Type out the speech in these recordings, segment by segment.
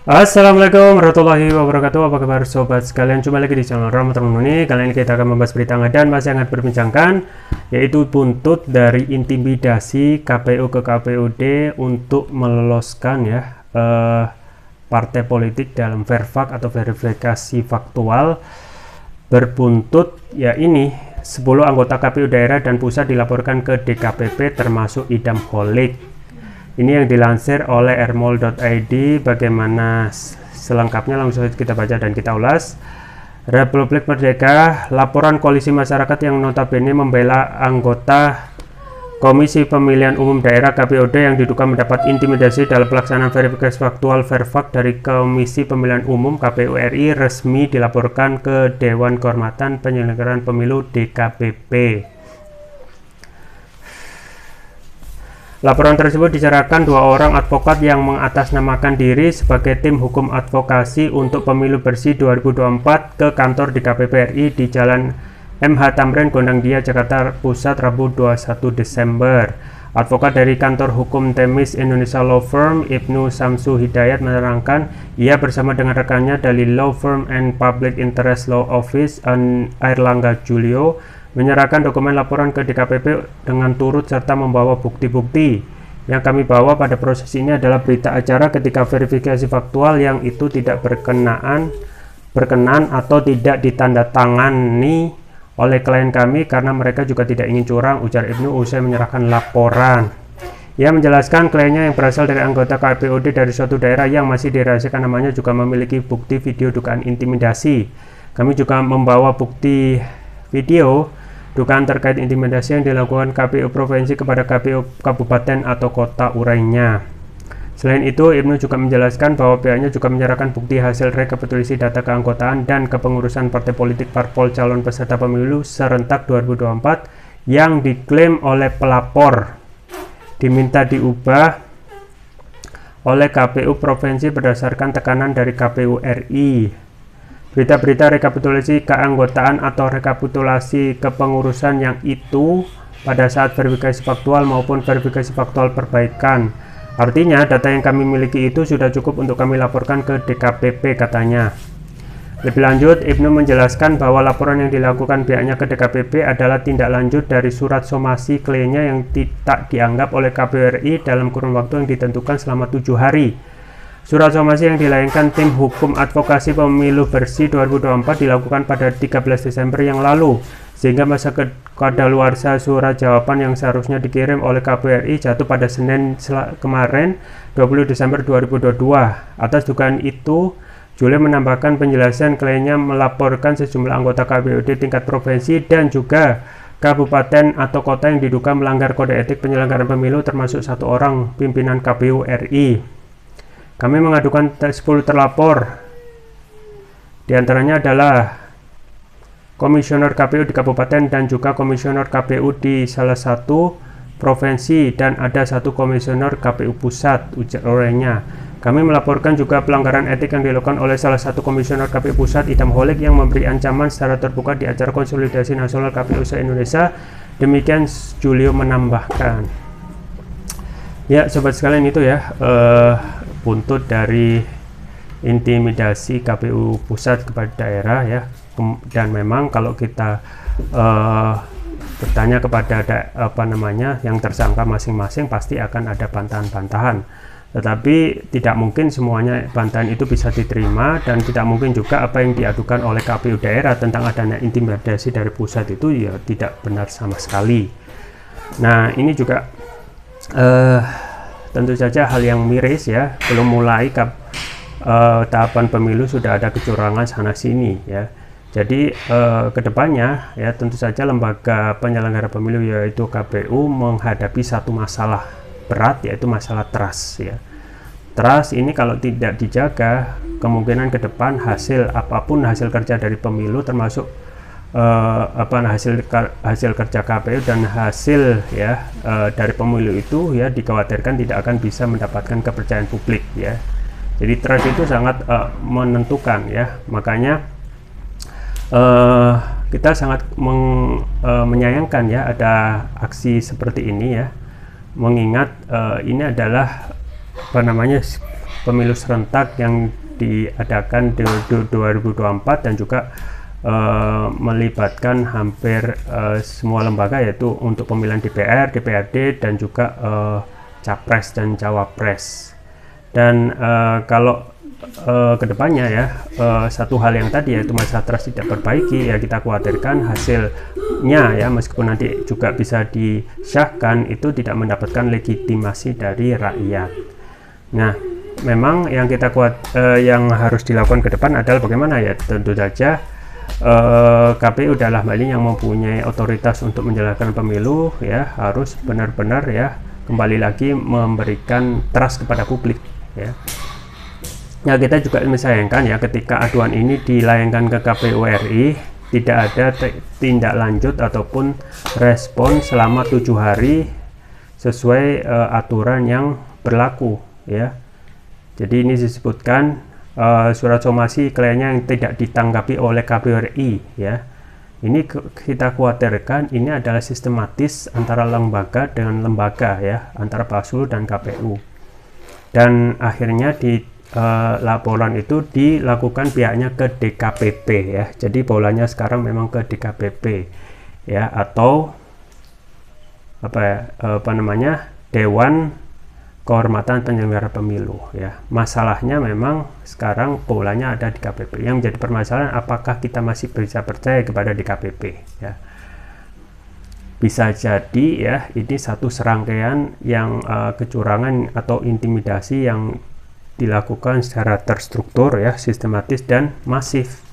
Assalamualaikum warahmatullahi wabarakatuh. Apa kabar sobat sekalian? Jumpa lagi di channel Rahmat Nuni. Kali ini kita akan membahas berita dan masih hangat berbincangkan, yaitu buntut dari intimidasi KPU ke KPUD untuk meloloskan partai politik dalam verfak atau verifikasi faktual. Berbuntut ini 10 anggota KPU daerah dan pusat dilaporkan ke DKPP termasuk Idam Holik. Ini yang dilansir oleh rmol.id. Bagaimana selengkapnya langsung kita baca dan kita ulas. Republik Merdeka, laporan koalisi masyarakat yang notabene membela anggota Komisi Pemilihan Umum Daerah KPUD yang diduga mendapat intimidasi dalam pelaksanaan verifikasi faktual verfak dari Komisi Pemilihan Umum KPU RI resmi dilaporkan ke Dewan Kehormatan Penyelenggaraan Pemilu DKPP. Laporan tersebut diserahkan 2 orang advokat yang mengatasnamakan diri sebagai tim hukum advokasi untuk pemilu bersih 2024 ke kantor DKPP RI di Jalan MH Tamrin, Gondang Dia, Jakarta Pusat, Rabu 21 Desember. Advokat dari kantor hukum Temis Indonesia Law Firm, Ibnu Samsu Hidayat, menerangkan ia bersama dengan rekannya dari Law Firm and Public Interest Law Office Airlangga Julio menyerahkan dokumen laporan ke DKPP dengan turut serta membawa bukti-bukti. Yang kami bawa pada proses ini adalah berita acara ketika verifikasi faktual yang itu tidak berkenan atau tidak ditandatangani oleh klien kami karena mereka juga tidak ingin curang, ujar Ibnu usai menyerahkan laporan. Ia menjelaskan kliennya yang berasal dari anggota KPUD dari suatu daerah yang masih dirahasiakan namanya juga memiliki bukti video dugaan intimidasi. Kami juga membawa bukti video dugaan terkait intimidasi yang dilakukan KPU provinsi kepada KPU kabupaten atau kota urainya. Selain itu, Ibnu juga menjelaskan bahwa pihaknya juga menyerahkan bukti hasil rekapitulasi data keanggotaan dan kepengurusan partai politik parpol calon peserta pemilu serentak 2024 yang diklaim oleh pelapor diminta diubah oleh KPU provinsi berdasarkan tekanan dari KPU RI. Berita-berita rekapitulasi keanggotaan atau rekapitulasi kepengurusan yang itu pada saat verifikasi faktual maupun verifikasi faktual perbaikan. Artinya data yang kami miliki itu sudah cukup untuk kami laporkan ke DKPP, katanya. Lebih lanjut, Ibnu menjelaskan bahwa laporan yang dilakukan pihaknya ke DKPP adalah tindak lanjut dari surat somasi kliennya yang tidak dianggap oleh KPU RI dalam kurun waktu yang ditentukan selama 7 hari. Surat somasi yang dilayangkan tim hukum advokasi pemilu bersih 2024 dilakukan pada 13 Desember yang lalu, sehingga masa kadaluarsa surat jawaban yang seharusnya dikirim oleh KPU RI jatuh pada Senin kemarin 20 Desember 2022. Atas dugaan itu, Julia menambahkan penjelasan kliennya melaporkan sejumlah anggota KPUD tingkat provinsi dan juga kabupaten atau kota yang diduga melanggar kode etik penyelenggaraan pemilu termasuk 1 orang pimpinan KPU RI. Kami mengadukan 10 terlapor, diantaranya adalah komisioner KPU di kabupaten dan juga komisioner KPU di salah satu provinsi dan ada 1 komisioner KPU pusat, ujarnya. Kami melaporkan juga pelanggaran etik yang dilakukan oleh salah satu komisioner KPU pusat, Idam Holik, yang memberi ancaman secara terbuka di acara konsolidasi nasional KPU se-Indonesia. Demikian Julio menambahkan. Ya, sobat sekalian, itu buntut dari intimidasi KPU pusat kepada daerah dan memang kalau kita bertanya kepada yang tersangka masing-masing pasti akan ada bantahan-bantahan, tetapi tidak mungkin semuanya bantahan itu bisa diterima dan tidak mungkin juga apa yang diadukan oleh KPU daerah tentang adanya intimidasi dari pusat itu tidak benar sama sekali. Nah, ini juga tentu saja hal yang miris, belum mulai tahapan pemilu sudah ada kecurangan sana sini, Jadi kedepannya tentu saja lembaga penyelenggara pemilu yaitu KPU menghadapi satu masalah berat, yaitu masalah trust, Trust ini kalau tidak dijaga, kemungkinan ke depan apapun hasil kerja dari pemilu termasuk hasil kerja KPU dan hasil dari pemilu itu dikhawatirkan tidak akan bisa mendapatkan kepercayaan publik, Jadi trust itu sangat menentukan, makanya kita sangat menyayangkan ada aksi seperti ini, mengingat ini adalah pemilu serentak yang diadakan di 2024 dan juga melibatkan hampir semua lembaga, yaitu untuk pemilihan DPR, DPRD dan juga capres dan cawapres. Dan kalau kedepannya ya, satu hal yang tadi yaitu masalah trust tidak perbaiki, ya kita khawatirkan hasilnya ya, meskipun nanti juga bisa disahkan, itu tidak mendapatkan legitimasi dari rakyat. Nah, memang yang kita yang harus dilakukan ke depan adalah bagaimana ya, tentu saja KPU dalam hal ini yang mempunyai otoritas untuk menjalankan pemilu ya, harus benar-benar ya kembali lagi memberikan trust kepada publik ya. Nah, kita juga disayangkan ya ketika aduan ini dilayangkan ke KPU RI tidak ada tindak lanjut ataupun respon selama 7 hari sesuai aturan yang berlaku ya. Jadi ini disebutkan surat somasi kliennya yang tidak ditanggapi oleh KPU RI ya. Ini kita khawatirkan ini adalah sistematis antara lembaga dengan lembaga ya, antara Bawaslu dan KPU. Dan akhirnya di laporan itu dilakukan pihaknya ke DKPP ya. Jadi bolanya sekarang memang ke DKPP ya, atau apa namanya, Dewan Kehormatan Penyelenggara Pemilu ya. Masalahnya memang sekarang polanya ada di KPP. Yang menjadi permasalahan, apakah kita masih bisa percaya kepada DKPP ya. Bisa jadi ya ini satu serangkaian yang kecurangan atau intimidasi yang dilakukan secara terstruktur ya, sistematis dan masif.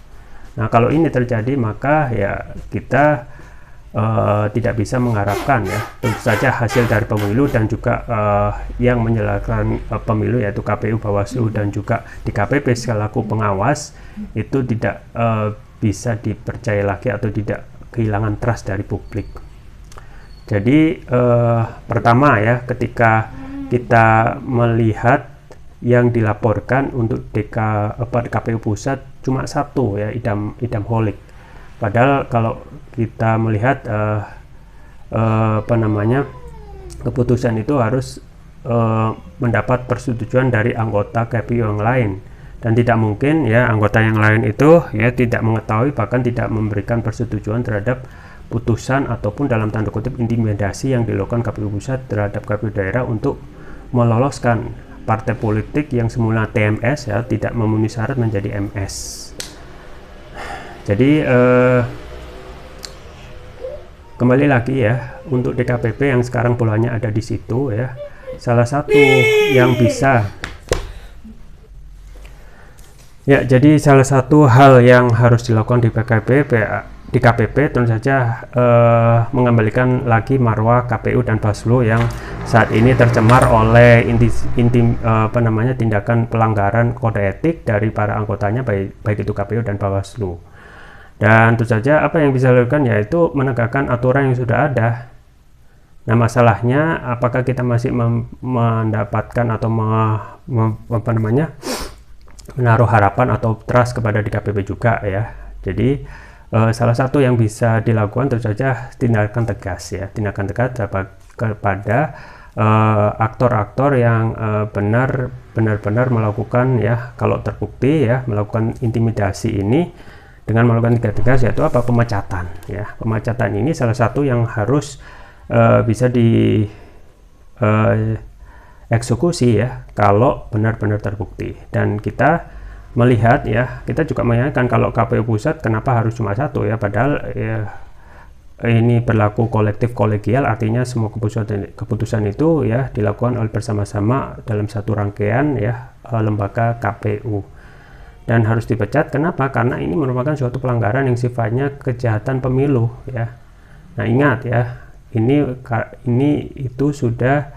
Nah, kalau ini terjadi maka ya kita tidak bisa mengharapkan ya, tentu saja hasil dari pemilu dan juga yang menyelenggarakan pemilu yaitu KPU, Bawaslu dan juga DKPP selaku pengawas itu tidak bisa dipercaya lagi atau tidak kehilangan trust dari publik. Jadi pertama ya, ketika kita melihat yang dilaporkan untuk KPU pusat cuma satu ya, Idam Holik. Padahal kalau kita melihat apa namanya, keputusan itu harus mendapat persetujuan dari anggota KPU yang lain, dan tidak mungkin ya anggota yang lain itu ya tidak mengetahui bahkan tidak memberikan persetujuan terhadap putusan ataupun dalam tanda kutip intimidasi yang dilakukan KPU pusat terhadap KPU daerah untuk meloloskan partai politik yang semula TMS ya tidak memenuhi syarat menjadi MS. Jadi kembali lagi ya, untuk DKPP yang sekarang polanya ada di situ ya, salah satu yang bisa ya, jadi salah satu hal yang harus dilakukan di DKPP tentu saja mengembalikan lagi marwah KPU dan Bawaslu yang saat ini tercemar oleh tindakan pelanggaran kode etik dari para anggotanya, baik itu KPU dan Bawaslu. Dan tentu saja apa yang bisa dilakukan yaitu menegakkan aturan yang sudah ada. Nah, masalahnya apakah kita masih mendapatkan atau menaruh harapan atau trust kepada DKPP juga ya. Jadi salah satu yang bisa dilakukan tentu saja tindakan tegas ya, tindakan tegas kepada aktor-aktor yang benar-benar melakukan ya, kalau terbukti ya melakukan intimidasi ini dengan melakukan tegas, yaitu apa, pemecatan ya. Pemecatan ini salah satu yang harus bisa dieksekusi ya kalau benar-benar terbukti. Dan kita melihat ya, kita juga menyayangkan kalau KPU pusat kenapa harus cuma satu ya, padahal ya, ini berlaku kolektif kolegial, artinya semua keputusan itu ya dilakukan oleh bersama-sama dalam satu rangkaian ya lembaga KPU. Dan harus dipecat. Kenapa? Karena ini merupakan suatu pelanggaran yang sifatnya kejahatan pemilu ya. Nah, ingat ya, ini itu sudah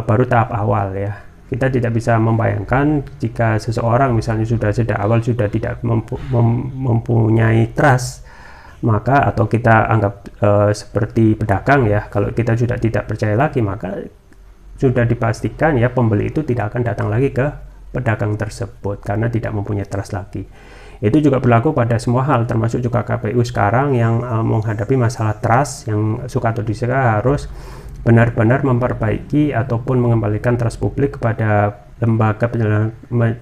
baru tahap awal ya. Kita tidak bisa membayangkan jika seseorang misalnya sudah sejak awal sudah tidak mempunyai trust, maka atau kita anggap seperti pedagang ya, kalau kita sudah tidak percaya lagi maka sudah dipastikan ya pembeli itu tidak akan datang lagi ke pedagang tersebut karena tidak mempunyai trust lagi. Itu juga berlaku pada semua hal, termasuk juga KPU sekarang yang menghadapi masalah trust yang suka atau tidak harus benar-benar memperbaiki ataupun mengembalikan trust publik kepada lembaga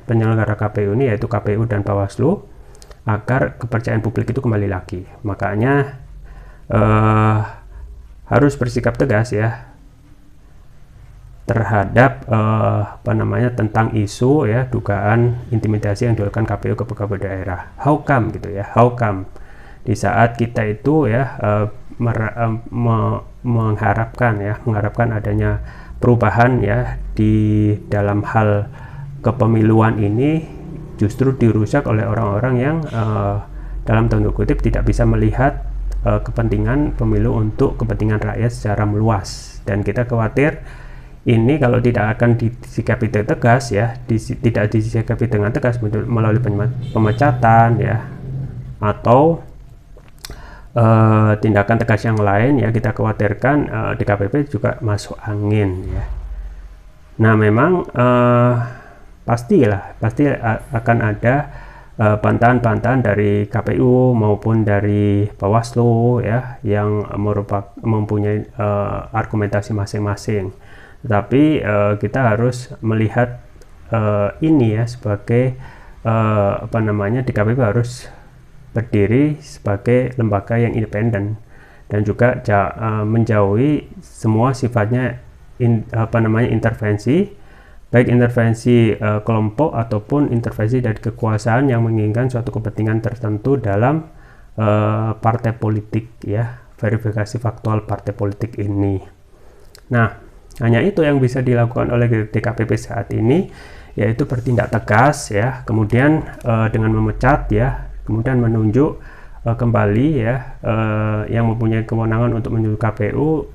penyelenggara KPU ini, yaitu KPU dan Bawaslu, agar kepercayaan publik itu kembali lagi. Makanya harus bersikap tegas ya terhadap tentang isu ya dugaan intimidasi yang dilakukan KPU ke pegawai daerah. How come gitu ya? How come di saat kita itu ya mengharapkan adanya perubahan ya di dalam hal kepemiluan ini justru dirusak oleh orang-orang yang dalam tanda kutip tidak bisa melihat kepentingan pemilu untuk kepentingan rakyat secara meluas. Dan kita khawatir ini kalau tidak akan disikapi tegas ya, tidak disikapi dengan tegas melalui pemecatan ya, atau tindakan tegas yang lain ya, kita khawatirkan DKPP juga masuk angin ya. Nah memang pasti akan ada bantahan-bantahan dari KPU maupun dari Bawaslu ya, yang mempunyai argumentasi masing-masing. Tetapi kita harus melihat ini ya sebagai DKPP harus berdiri sebagai lembaga yang independen dan juga menjauhi semua sifatnya intervensi, baik intervensi kelompok ataupun intervensi dari kekuasaan yang menginginkan suatu kepentingan tertentu dalam partai politik ya, verifikasi faktual partai politik ini. Nah, hanya itu yang bisa dilakukan oleh DKPP saat ini, yaitu bertindak tegas ya, kemudian dengan memecat ya, kemudian menunjuk kembali ya yang mempunyai kewenangan untuk menunjuk KPU,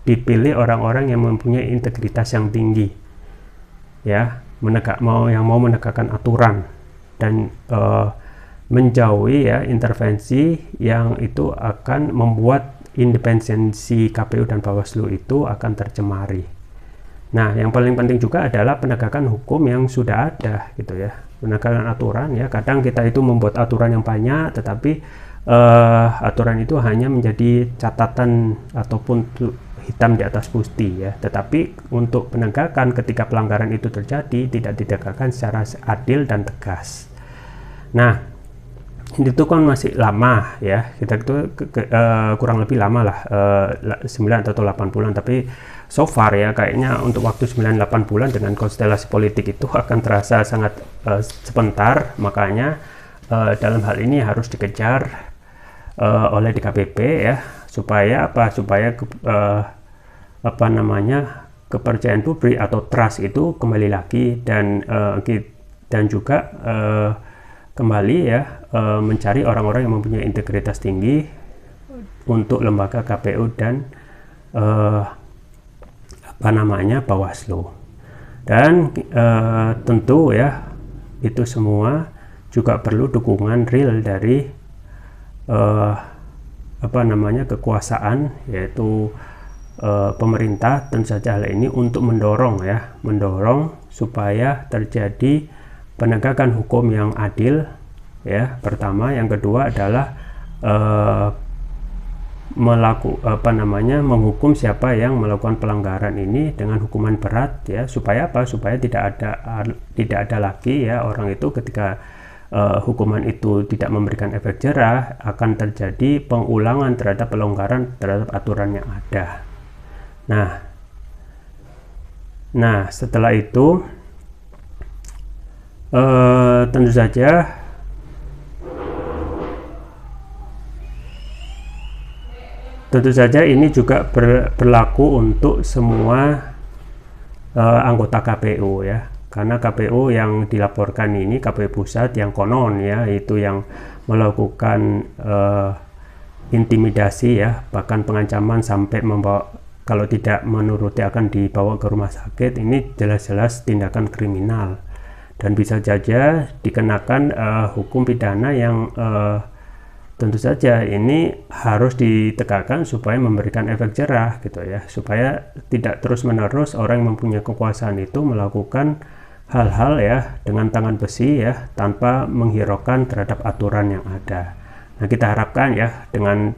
dipilih orang-orang yang mempunyai integritas yang tinggi ya, yang mau menegakkan aturan dan menjauhi ya intervensi yang itu akan membuat independensi KPU dan Bawaslu itu akan tercemari. Nah, yang paling penting juga adalah penegakan hukum yang sudah ada gitu ya, penegakan aturan ya. Kadang kita itu membuat aturan yang banyak, tetapi aturan itu hanya menjadi catatan ataupun hitam di atas putih ya. Tetapi untuk penegakan ketika pelanggaran itu terjadi tidak ditegakkan secara adil dan tegas. Nah, itu kan masih lama ya, kita itu kurang lebih lama lah, 9 atau 8 bulan, tapi so far ya kayaknya untuk waktu 9-8 bulan dengan konstelasi politik itu akan terasa sangat sebentar. Makanya dalam hal ini harus dikejar oleh DKPP ya, supaya kepercayaan publik atau trust itu kembali lagi, dan juga kembali ya mencari orang-orang yang mempunyai integritas tinggi untuk lembaga KPU dan Bawaslu. Dan tentu ya itu semua juga perlu dukungan real dari kekuasaan, yaitu pemerintah tentu saja hal ini untuk mendorong supaya terjadi penegakan hukum yang adil ya, pertama. Yang kedua adalah menghukum siapa yang melakukan pelanggaran ini dengan hukuman berat ya, supaya tidak ada lagi ya orang itu ketika hukuman itu tidak memberikan efek jerah, akan terjadi pengulangan terhadap pelanggaran terhadap aturan yang ada. Nah setelah itu tentu saja ini juga berlaku untuk semua anggota KPU ya, karena KPU yang dilaporkan ini KPU pusat yang konon ya, itu yang melakukan intimidasi ya, bahkan pengancaman sampai membawa, kalau tidak menuruti akan dibawa ke rumah sakit. Ini jelas-jelas tindakan kriminal dan bisa saja dikenakan hukum pidana yang tentu saja ini harus ditegakkan supaya memberikan efek jerah gitu ya, supaya tidak terus-menerus orang yang mempunyai kekuasaan itu melakukan hal-hal ya dengan tangan besi ya, tanpa menghiraukan terhadap aturan yang ada. Nah kita harapkan ya dengan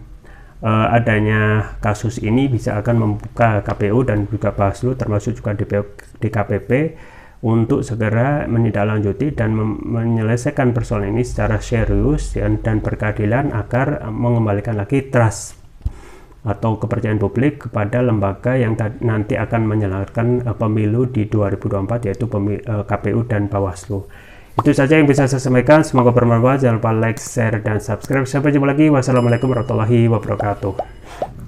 adanya kasus ini bisa akan membuka KPU dan juga Bawaslu termasuk juga DKPP untuk segera menindaklanjuti dan menyelesaikan persoalan ini secara serius dan berkeadilan agar mengembalikan lagi trust atau kepercayaan publik kepada lembaga yang nanti akan menyelenggarakan pemilu di 2024, yaitu KPU dan Bawaslu. Itu saja yang bisa saya sampaikan, semoga bermanfaat. Jangan lupa like, share, dan subscribe. Sampai jumpa lagi. Wassalamualaikum warahmatullahi wabarakatuh.